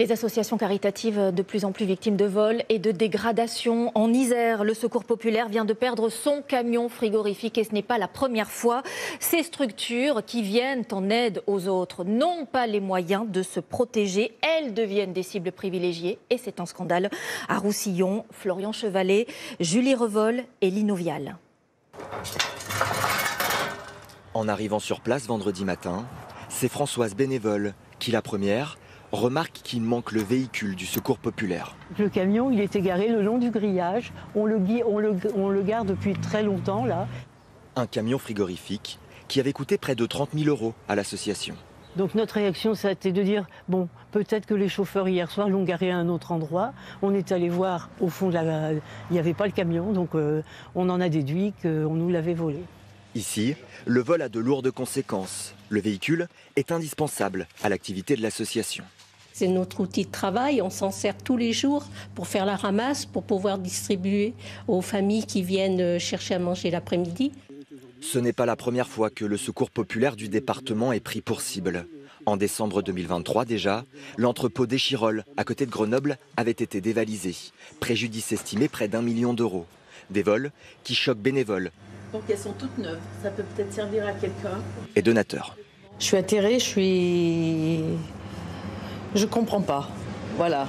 Les associations caritatives de plus en plus victimes de vols et de dégradations. En Isère, le Secours populaire vient de perdre son camion frigorifique et ce n'est pas la première fois. Ces structures qui viennent en aide aux autres n'ont pas les moyens de se protéger. Elles deviennent des cibles privilégiées et c'est un scandale. À Roussillon, Florian Chevalet, Julie Revol et Lino Vial. En arrivant sur place vendredi matin, c'est Françoise bénévole qui, la première, remarque qu'il manque le véhicule du Secours populaire. Le camion, il était garé le long du grillage. On le garde depuis très longtemps là. Un camion frigorifique qui avait coûté près de 30 000 € à l'association. Donc notre réaction, ça a été de dire, bon, peut-être que les chauffeurs hier soir l'ont garé à un autre endroit. On est allé voir au fond il n'y avait pas le camion, donc on en a déduit qu'on nous l'avait volé. Ici, le vol a de lourdes conséquences. Le véhicule est indispensable à l'activité de l'association. C'est notre outil de travail, on s'en sert tous les jours pour faire la ramasse, pour pouvoir distribuer aux familles qui viennent chercher à manger l'après-midi. Ce n'est pas la première fois que le Secours populaire du département est pris pour cible. En décembre 2023 déjà, l'entrepôt d'Échirolles, à côté de Grenoble, avait été dévalisé. Préjudice estimé près d'1 million d'euros. Des vols qui choquent bénévoles. Donc elles sont toutes neuves, ça peut peut-être servir à quelqu'un. Et donateurs. Je suis atterrée, je comprends pas, voilà.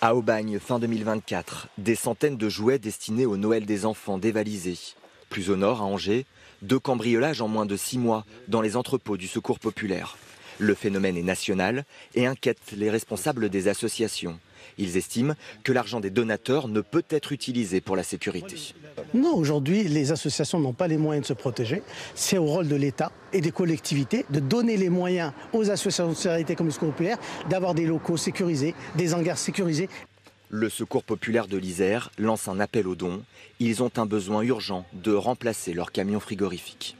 À Aubagne, fin 2024, des centaines de jouets destinés au Noël des enfants dévalisés. Plus au nord, à Angers, 2 cambriolages en moins de 6 mois dans les entrepôts du Secours populaire. Le phénomène est national et inquiète les responsables des associations. Ils estiment que l'argent des donateurs ne peut être utilisé pour la sécurité. Non, aujourd'hui, les associations n'ont pas les moyens de se protéger. C'est au rôle de l'État et des collectivités de donner les moyens aux associations de solidarité comme le Secours populaire d'avoir des locaux sécurisés, des hangars sécurisés. Le Secours populaire de l'Isère lance un appel aux dons. Ils ont un besoin urgent de remplacer leurs camions frigorifiques.